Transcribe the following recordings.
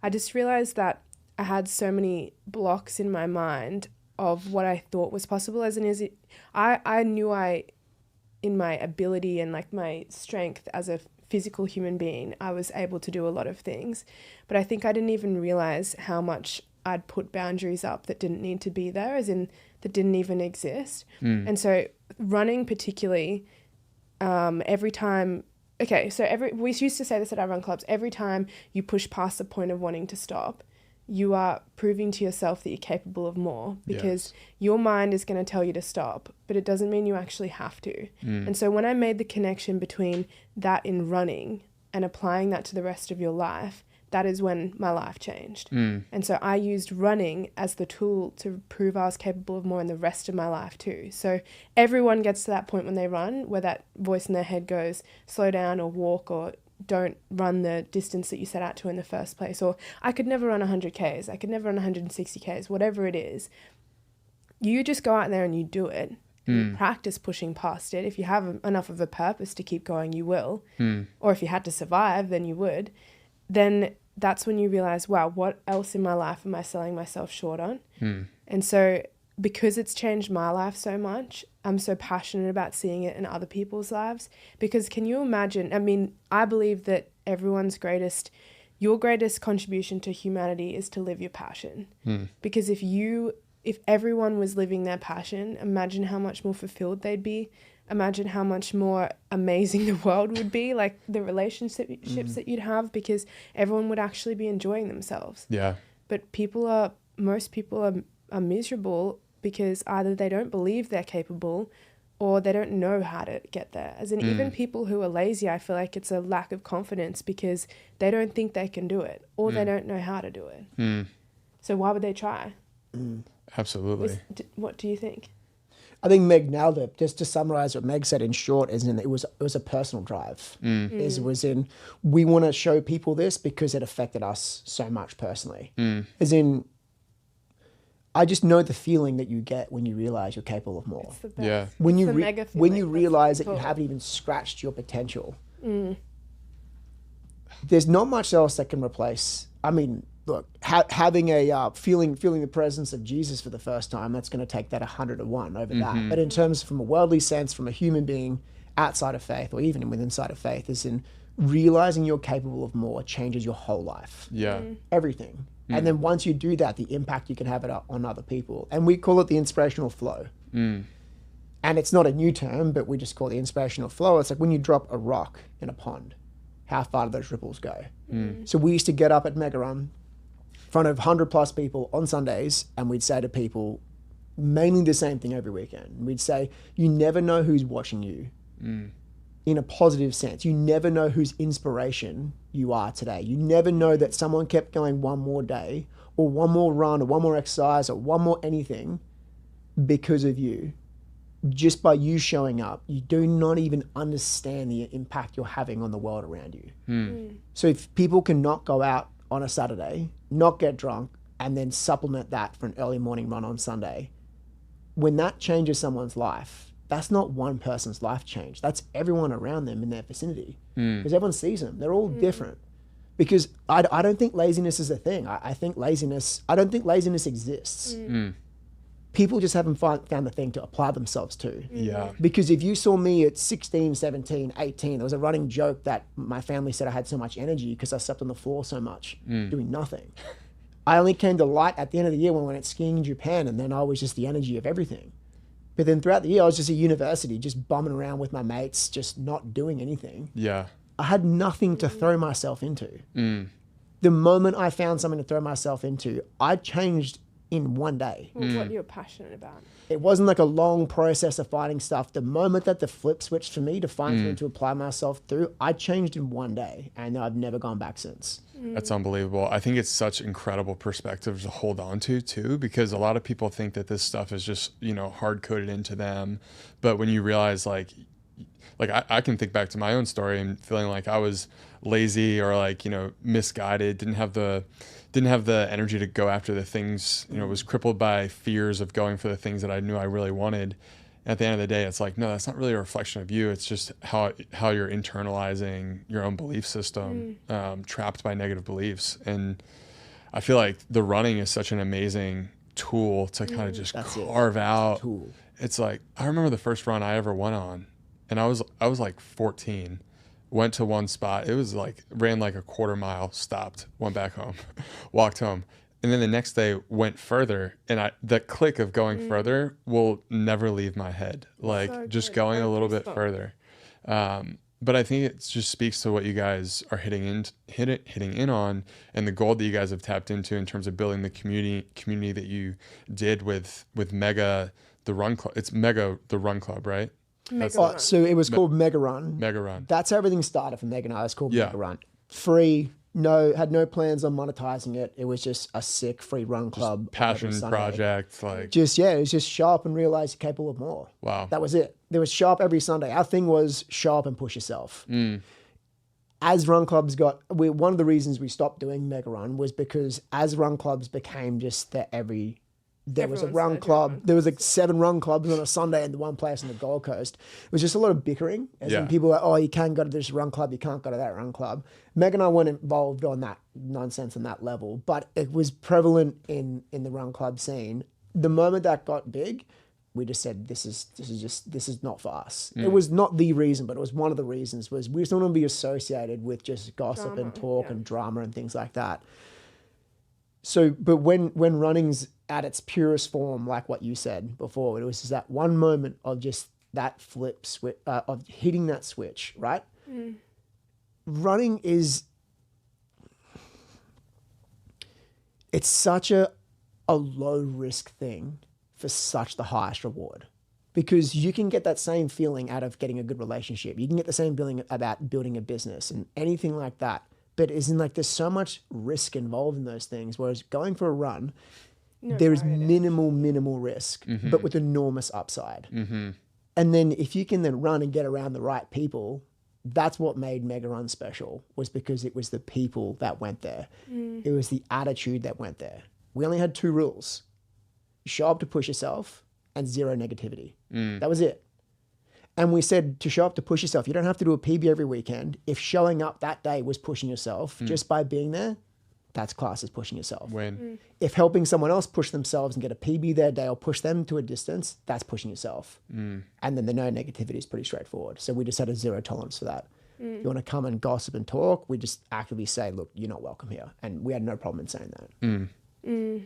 I just realized that I had so many blocks in my mind of what I thought was possible. I knew in my ability and like my strength as a physical human being, I was able to do a lot of things. But I think I didn't even realize how much I'd put boundaries up that didn't need to be there, as in that didn't even exist. And so running particularly, every time, we used to say this at our run clubs, every time you push past the point of wanting to stop, you are proving to yourself that you're capable of more, because your mind is going to tell you to stop, but it doesn't mean you actually have to. And so when I made the connection between that in running and applying that to the rest of your life, that is when my life changed. And so I used running as the tool to prove I was capable of more in the rest of my life too. So everyone gets to that point when they run where that voice in their head goes, slow down or walk, or don't run the distance that you set out to in the first place. Or I could never run 100 Ks. I could never run 160 Ks, whatever it is. You just go out there and you do it. You practice pushing past it. If you have enough of a purpose to keep going, you will. Or if you had to survive, then you would. Then that's when you realize, wow, what else in my life am I selling myself short on? And so because it's changed my life so much, I'm so passionate about seeing it in other people's lives. Because can you imagine, I mean, I believe that your greatest contribution to humanity is to live your passion. Because if everyone was living their passion, imagine how much more fulfilled they'd be. Imagine how much more amazing the world would be, like the relationships that you'd have, because everyone would actually be enjoying themselves. Yeah. But most people are miserable because either they don't believe they're capable or they don't know how to get there. As in, even people who are lazy, I feel like it's a lack of confidence because they don't think they can do it, or they don't know how to do it. So why would they try? Absolutely. What do you think? I think Meg nailed it. Just to summarize what Meg said in short, is it was a personal drive. It was in, we want to show people this because it affected us so much personally. As in, I just know the feeling that you get when you realize you're capable of more. It's the best. Yeah. When It's you the mega when feeling. you That's realize that cool. you haven't even scratched your potential. There's not much else that can replace. I mean, look, having a feeling the presence of Jesus for the first time, that's going to take that 100 to 1 over that. But in terms from a worldly sense, from a human being outside of faith, or even inside of faith, is in realizing you're capable of more changes your whole life. Yeah. Everything. And then once you do that, the impact you can have it on other people. And we call it the inspirational flow. And it's not a new term, but we just call it the inspirational flow. It's like when you drop a rock in a pond, how far do those ripples go? So we used to get up at Mega Run in front of 100 plus people on Sundays, and we'd say to people mainly the same thing every weekend. We'd say, you never know who's watching you in a positive sense. You never know whose inspiration you are today. You never know that someone kept going one more day, or one more run, or one more exercise, or one more anything because of you. Just by you showing up, you do not even understand the impact you're having on the world around you. So if people cannot go out on a Saturday, not get drunk, and then supplement that for an early morning run on Sunday, when that changes someone's life, that's not one person's life change. That's everyone around them in their vicinity. Because everyone sees them. They're all different. Because I don't think laziness is a thing. I don't think laziness exists. People just haven't found the thing to apply themselves to. Yeah. Because if you saw me at 16, 17, 18, there was a running joke that my family said I had so much energy because I slept on the floor so much, doing nothing. I only came to light at the end of the year when we went skiing in Japan, and then I was just the energy of everything. But then throughout the year, I was just at university, just bumming around with my mates, just not doing anything. Yeah. I had nothing to throw myself into. The moment I found something to throw myself into, I changed in one day. What you're passionate about. It wasn't like a long process of finding stuff. The moment that the flip switched for me to find something to apply myself through, I changed in one day, and I've never gone back since. That's unbelievable. I think it's such incredible perspective to hold on to too, because a lot of people think that this stuff is just, hard coded into them. But when you realize like I can think back to my own story and feeling like I was lazy or misguided, didn't have the energy to go after the things, was crippled by fears of going for the things that I knew I really wanted. At the end of the day, it's like, no, that's not really a reflection of you. It's just how you're internalizing your own belief system, trapped by negative beliefs. And I feel like the running is such an amazing tool to kind of just carve out. It's like, I remember the first run I ever went on, and I was like 14, went to one spot. It was like, ran like a quarter mile, stopped, went back home, walked home. And then the next day went further, and the click of going further will never leave my head. Like so just going a little bit further. But I think it just speaks to what you guys are hitting in on, and the goal that you guys have tapped into in terms of building the community that you did with Mega the Run Club. It's Mega the Run Club, right? So it was called Mega Run. Mega Run. That's how everything started for Mega Run. It's called Mega Run. Free. Had no plans on monetizing it. It was just a sick free run club. Just passion project. Like it was just show up and realize you're capable of more. Wow. That was it. There was show up every Sunday. Our thing was show up and push yourself. As run clubs one of the reasons we stopped doing Mega Run was because as run clubs became just there was a run club. There was like 7 run clubs on a Sunday in the one place on the Gold Coast. It was just a lot of bickering. As in people were like, oh, you can go to this run club, you can't go to that run club. Meg and I weren't involved on that nonsense on that level, but it was prevalent in the run club scene. The moment that got big, we just said, this is not for us. It was not the reason, but it was one of the reasons was we just don't want to be associated with just gossip and talk and drama and things like that. So, but when running's at its purest form, like what you said before, it was just that one moment of just that flip switch, of hitting that switch, right? Running it's such a low risk thing for such the highest reward, because you can get that same feeling out of getting a good relationship. You can get the same feeling about building a business and anything like that. But isn't like there's so much risk involved in those things, whereas going for a run, there is minimal risk, but with enormous upside. And then if you can then run and get around the right people, that's what made Mega Run special, was because it was the people that went there. It was the attitude that went there. We only had 2 rules: show up to push yourself and 0 negativity. That was it. And we said to show up to push yourself, you don't have to do a PB every weekend. If showing up that day was pushing yourself, just by being there, that's class as pushing yourself. If helping someone else push themselves and get a PB their day or push them to a distance, that's pushing yourself. And then the no negativity is pretty straightforward. So we just had a 0 tolerance for that. If you want to come and gossip and talk, we just actively say, look, you're not welcome here. And we had no problem in saying that.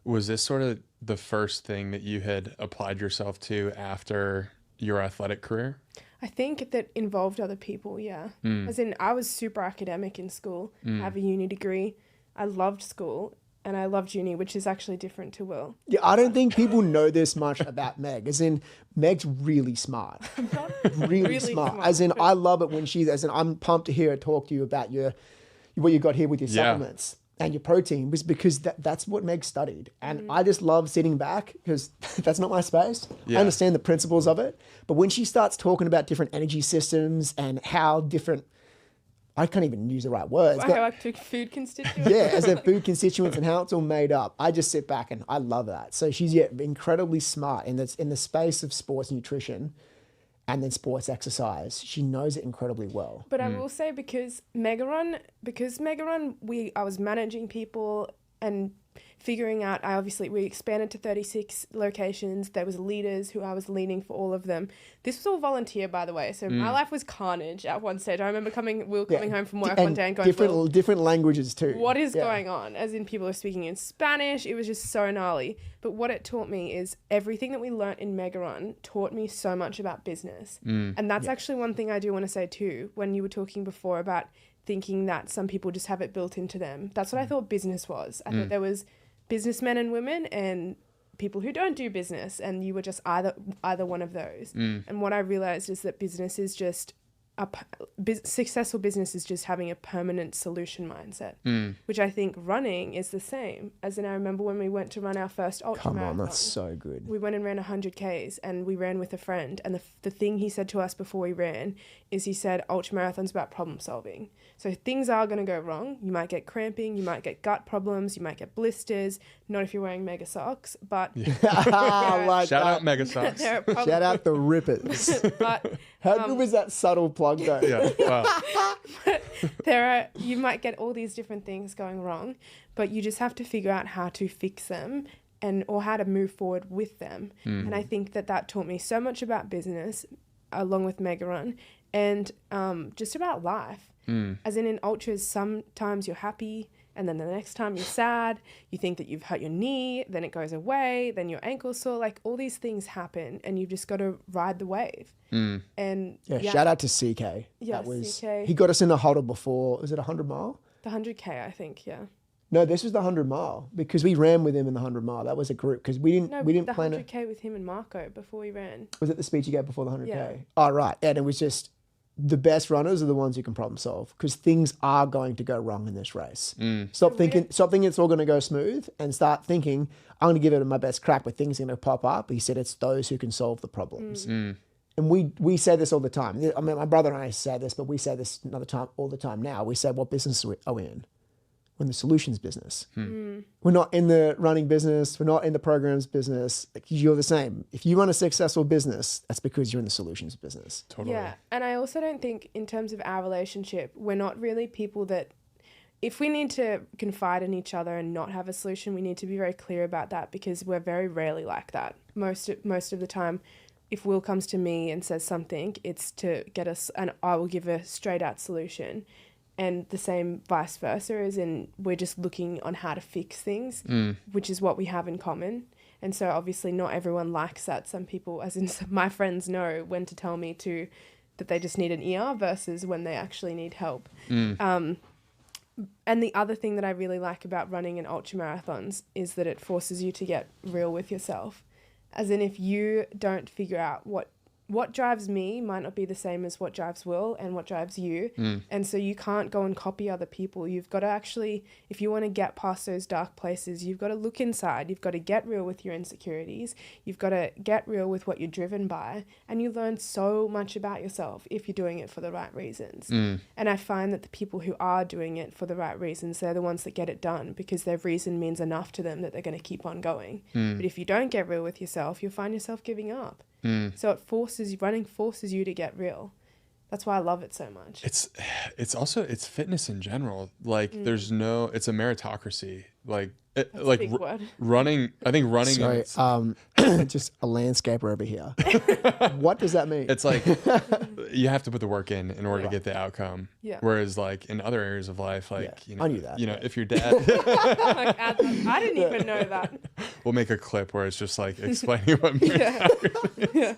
Was this sort of the first thing that you had applied yourself to after your athletic career? I think that involved other people, As in, I was super academic in school. I have a uni degree. I loved school and I loved uni, which is actually different to Will. Yeah, I don't think people know this much about Meg. As in, Meg's really smart. really smart. As in, I love it when I'm pumped to hear her talk to you about what you got here with your supplements and your protein, was because that's what Meg studied. And I just love sitting back because that's not my space. I understand the principles of it. But when she starts talking about different energy systems and how different, I can't even use the right words. How like food constituents? As a food constituents and how it's all made up. I just sit back and I love that. So she's incredibly smart in the space of sports nutrition and then sports exercise. She knows it incredibly well. But I will say, because Mega Run, I was managing people and figuring out, we expanded to 36 locations. There was leaders who I was leading for all of them. This was all volunteer, by the way. So my life was carnage at one stage. I remember coming home from work one day and going, different languages too. What is going on? As in, people are speaking in Spanish. It was just so gnarly. But what it taught me is everything that we learnt in Mega Run taught me so much about business. And that's actually one thing I do want to say too, when you were talking before about thinking that some people just have it built into them. That's what I thought business was. I thought there was businessmen and women and people who don't do business, and you were just either one of those. And what I realized is that business is just successful business is just having a permanent solution mindset, which I think running is the same. As in, I remember when we went to run our first ultra marathon. Come on, that's so good. We went and ran 100 Ks and we ran with a friend. And the thing he said to us before we ran is he said, ultra marathon's about problem solving. So things are going to go wrong. You might get cramping, you might get gut problems, you might get blisters, not if you're wearing mega socks, but shout out mega socks. Shout out the rippers. But how good was that subtle plug vlog though. Yeah. Wow. You might get all these different things going wrong, but you just have to figure out how to fix them or how to move forward with them. And I think that taught me so much about business, along with Mega Run, and just about life. As in ultras, sometimes you're happy, and then the next time you're sad. You think that you've hurt your knee, then it goes away, then your ankle's sore. Like, all these things happen, and you've just got to ride the wave. And shout out to CK. Yeah, CK. He got us in the huddle before. Was it 100 mile? The 100K, I think. Yeah. No, this was the 100 mile because we ran with him in the 100 mile. That was a group because we didn't the plan 100K with him and Marco before we ran. Was it the speech you gave before the 100K? Yeah. Oh, right. And it was just the best runners are the ones who can problem solve because things are going to go wrong in this race. Stop thinking it's all going to go smooth and start thinking, I'm going to give it my best crack, but things are going to pop up. He said it's those who can solve the problems. And we say this all the time. I mean, my brother and I say this, but we say this all the time now. We say, what business are we in? We're in the solutions business. We're not in the running business. We're not in the programs business. Like, you're the same. If you run a successful business, that's because you're in the solutions business. Totally. Yeah. And I also don't think, in terms of our relationship, we're not really people that, if we need to confide in each other and not have a solution, we need to be very clear about that, because we're very rarely like that. Most of the time, if Will comes to me and says something, it's to get us, and I will give a straight out solution. And the same vice versa, as in we're just looking on how to fix things, which is what we have in common. And so obviously not everyone likes that. Some people, as in my friends, know when to tell me that they just need an ear versus when they actually need help. And the other thing that I really like about running in ultra marathons is that it forces you to get real with yourself. As in, if you don't figure out what drives me might not be the same as what drives Will and what drives you. And so you can't go and copy other people. You've got to actually, if you want to get past those dark places, you've got to look inside. You've got to get real with your insecurities. You've got to get real with what you're driven by. And you learn so much about yourself if you're doing it for the right reasons. And I find that the people who are doing it for the right reasons, they're the ones that get it done, because their reason means enough to them that they're going to keep on going. But if you don't get real with yourself, you'll find yourself giving up. So running forces you to get real. That's why I love it so much. It's also fitness in general. Like it's a meritocracy. Like running. I think running. Sorry, just a landscaper over here. What does that mean? It's like you have to put the work in order to get the outcome. Yeah. Whereas like in other areas of life, like I knew that. If your dad, I didn't even know that. We'll make a clip where it's just like explaining what meritocracy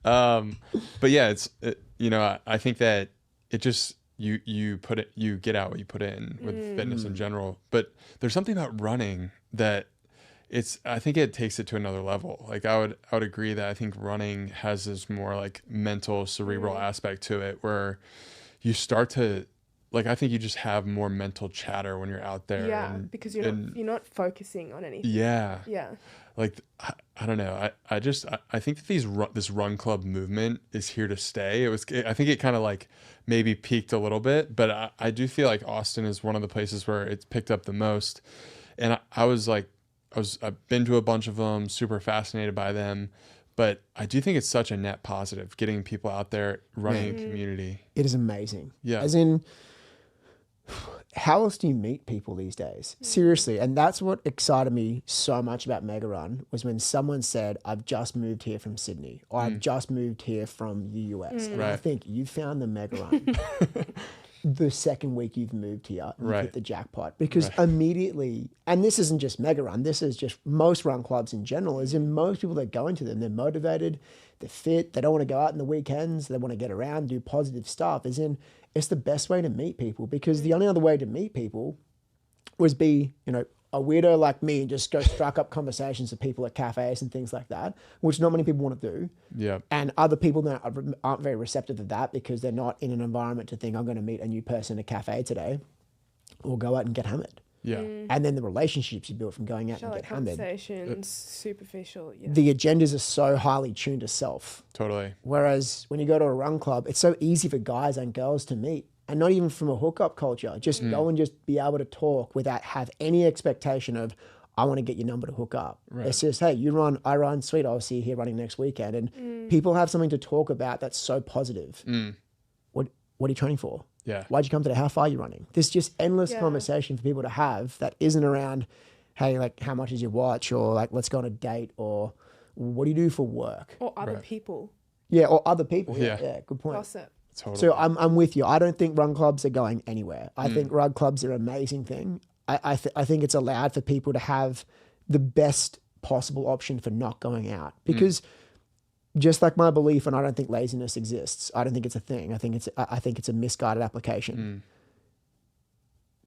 is. But yeah, I think that it just you get out what you put in with fitness in general. But there's something about running that I think it takes it to another level. Like I would agree that I think running has this more like mental, cerebral aspect to it, where you start to, like, I think you just have more mental chatter when you're out there. Yeah, because you're not focusing on anything. Yeah. Yeah. Like, I don't know. I think that this run club movement is here to stay. I think it kind of like maybe peaked a little bit, but I do feel like Austin is one of the places where it's picked up the most. And I've been to a bunch of them, super fascinated by them, but I do think it's such a net positive getting people out there running a community. It is amazing. Yeah. As in, how else do you meet people these days? Seriously. And that's what excited me so much about Mega Run, was when someone said, I've just moved here from Sydney, or I've just moved here from the US. And I think you found the Mega Run the second week you've moved here, you hit the jackpot. Because immediately, and this isn't just Mega Run, this is just most run clubs in general, is in most people that go into them, they're motivated, they're fit, they don't want to go out on the weekends, they want to get around, do positive stuff. As in, it's the best way to meet people, because the only other way to meet people was be, a weirdo like me and just go strike up conversations with people at cafes and things like that, which not many people want to do. Yeah. And other people that aren't very receptive to that, because they're not in an environment to think, I'm going to meet a new person at a cafe today, or go out and get hammered. Yeah. And then the relationships you build from going out and get hammered. Conversations, superficial. Yeah. The agendas are so highly tuned to self. Totally. Whereas when you go to a run club, it's so easy for guys and girls to meet. And not even from a hookup culture. Just go and just be able to talk without have any expectation of, I want to get your number to hook up. Right. It's just, hey, you run, I run, sweet, I'll see you here running next weekend. And people have something to talk about that's so positive. what are you training for? Yeah. Why'd you come today? How far are you running? There's just endless conversation for people to have that isn't around, hey, like, how much is your watch? Or like, let's go on a date, or what do you do for work? Or other people. Yeah, or other people. Yeah, good point. Gossip. Totally. So I'm with you. I don't think run clubs are going anywhere. I think run clubs are an amazing thing. I think it's allowed for people to have the best possible option for not going out, because just like my belief, and I don't think laziness exists. I don't think it's a thing. I think it's a misguided application.